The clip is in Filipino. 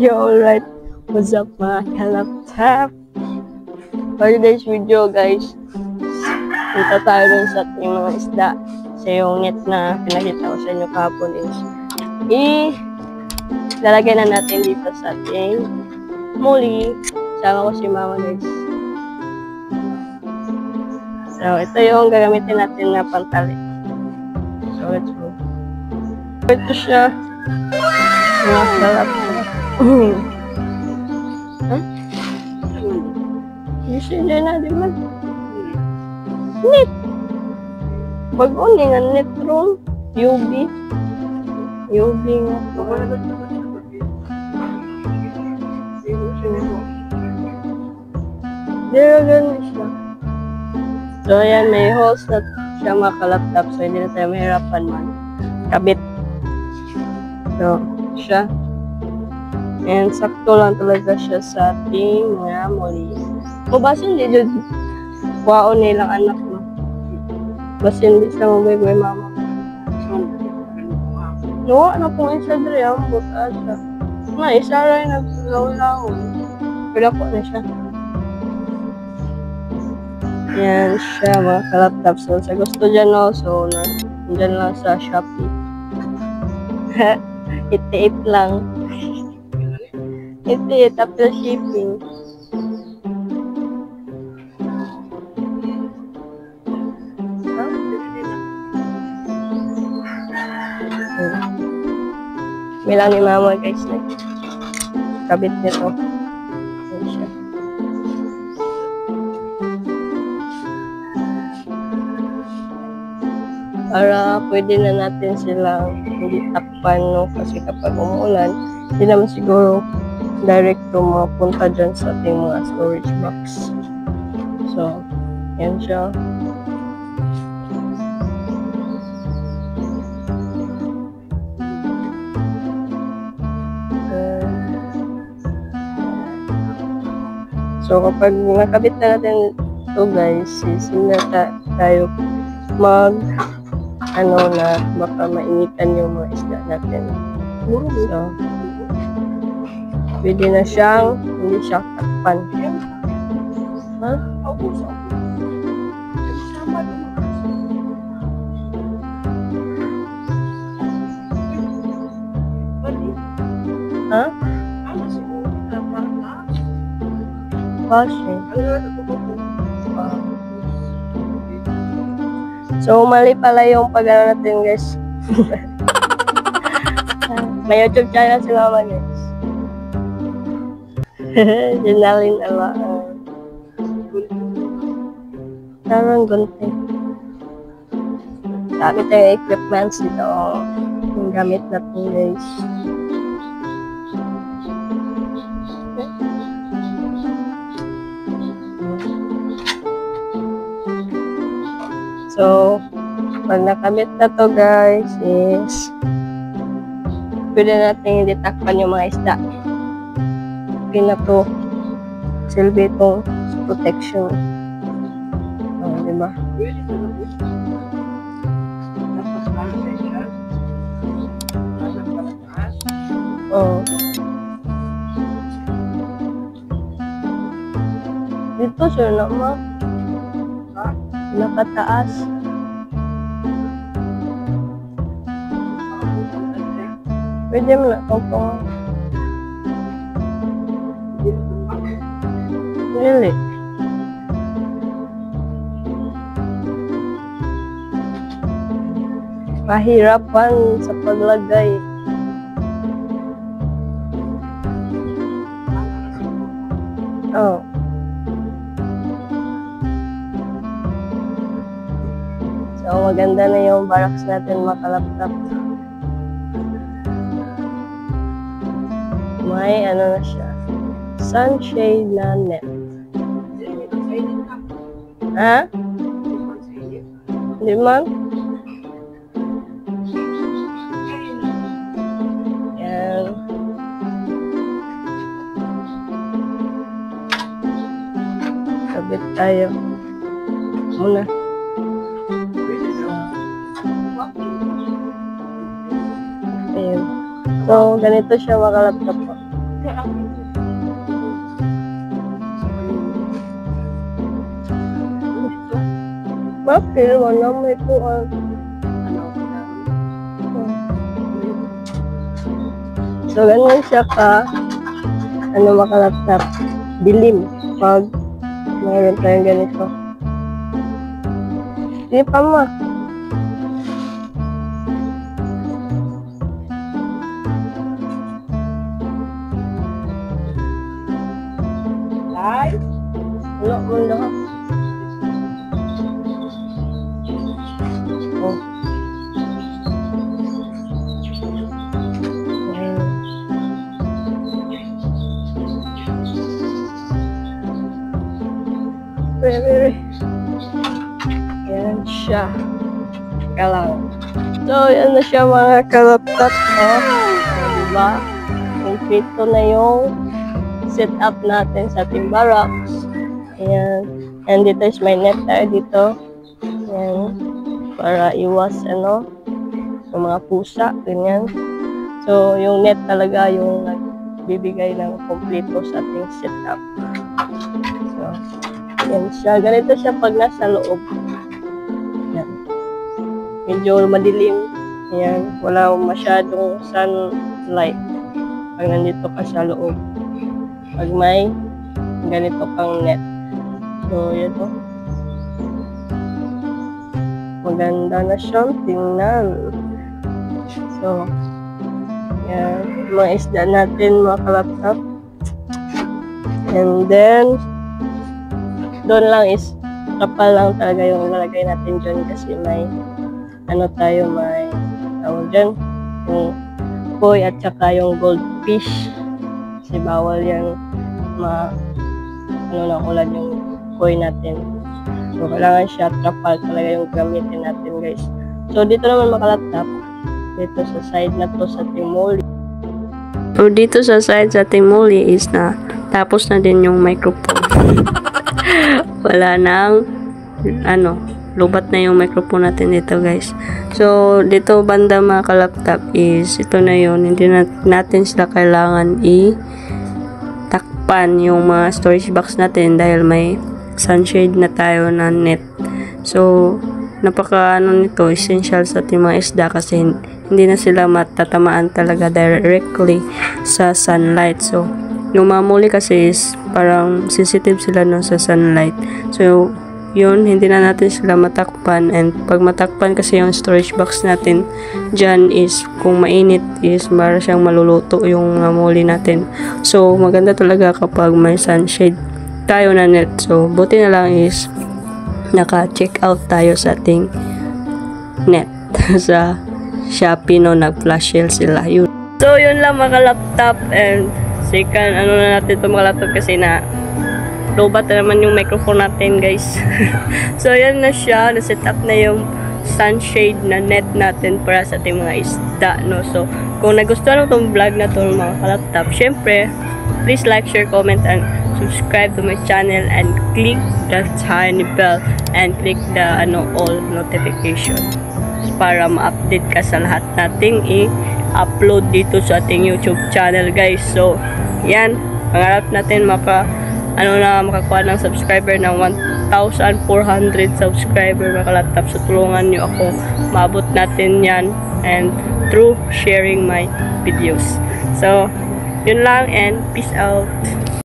Yo, alright. What's up mga kalaptap? For today's video guys, dito tayo dun sa ating mga isda. Sa yung net na pinakita ko sa inyo kahapon is lalagay na natin dito sa ating muli. Sama ko si mama guys. So, ito yung gagamitin natin na pantali. So, let's go. Ito siya. Mga kalaptap. Huh? Usually na, di ba? Net. Bago ni nga net ron. UV. UV nga. Dira ganun siya. So, ayan, may holes na siya mga kalaptap. So, hindi na tayo mahirapan man. Kabit. So, siya. And sakto lang talaga siya sa ating mga muli. Basin di dyan. Waon nilang anak mo. Basin di sa mabay-bay mama. No, ano kung isa dre, ang buta siya. Isa rin naglaw-law. Pero ako na siya. Yan siya mga kalaptap. So, sa gusto dyan no, so, dyan lang sa Shopee. 88 lang. 88 after shipping. Bilang ni mama guys na kabit nito. Ayan siya. Para pwede na natin silang hindi takpan, no? Kasi kapag umuulan, hindi naman siguro direct mapunta dyan sa ating mga storage box. So, yan siya. So, kapag nakabit na natin ito guys, sisimula tayo na baka mainitan yung mga isda natin. So, pwede na siyang, hindi siya takpan. Ha? Ha? So, mali pala yung pag-ano natin guys. May YouTube channel si mama guys. Janalin ala. Tarang gunting. Dami tayong equipments dito. Yung gamit natin guys. So, pag nakamit na to guys is pwede natin hindi takpan yung mga isda. Okay na to. Silbi itong protection. Diba? Dito siya naman. Nakataas. Pwede mo na itong really? Pahirapan sa paglagay. Oh. So, maganda na yung barracks natin mga kalaptap. May ano na siya. Sunshade na net. Ha? Hindi man? Yan. Kabit tayo. Muna. Ayun. So, ganito siya mga kalaptap po. Bakit? Wala may kuwan. So, ganun siya ka, makalaptap, dilim, pag mayroon tayong ganito. Hindi pa ma. Ay, wala mo lang. Oh. Very. Yan siya. Kalang. So, yan na siya mga kalaptap. Diba? Kompleto na yung setup natin sa ating barracks. Ayan. And dito is may net tayo dito. Ayan. Para iwas, yung mga pusa. Ganyan. So, yung net talaga yung nagbibigay ng kompleto sa ating setup. So, yan siya. Ganito siya pag nasa loob. Yan. Medyo madilim. Yan. Wala masyadong sunlight pag nandito ka sa loob. Pag may ganito kang net. So, yan o. Maganda na siyang tingnan. So, yan. Mga isda natin, mga kalaptap. And then, doon lang is kapal lang talaga yung ilalagay natin dyan kasi may may tawag dyan yung koi at saka yung goldfish kasi bawal yan ulan yung koi natin, so kailangan siya kapal talaga yung gamitin natin guys. So dito naman makalaptap dito sa side na to sa ating molly. So dito sa side sa ating molly is na tapos na din yung microphone. Wala nang lubat na yung microphone natin dito guys. So dito banda mga kalaptap is ito na yun, hindi natin sila kailangan takpan yung mga storage box natin dahil may sunshade na tayo na net. So napaka nito essential sa ating mga isda kasi hindi na sila matatamaan talaga directly sa sunlight. So yung mga muli kasi is parang sensitive sila sa sunlight. So, yun, hindi na natin sila matakpan. And pag matakpan kasi yung storage box natin, dyan is, kung mainit is, para siyang maluluto yung mga muli natin. So, maganda talaga kapag may sunshade tayo na net. So, buti na lang is, naka-check out tayo sa ating net. Sa Shopee nag-flash sale sila. Yun. So, yun lang mga laptop and second, na natin ito mga laptop kasi na lobat na naman yung microphone natin guys. So yan na siya, na-set up na yung sunshade na net natin para sa ating mga isda, no? So kung nagustuhan mo itong vlog na ito mga kalaptop, syempre please like, share, comment and subscribe to my channel and click the tiny bell and click the all notification para ma-update ka sa lahat nating upload dito sa ating YouTube channel guys. So yan, pangarap natin makakuha ng subscriber ng 1,400 subscriber mga kalaptop. So tulungan nyo ako maabot natin yan and through sharing my videos. So yun lang and peace out.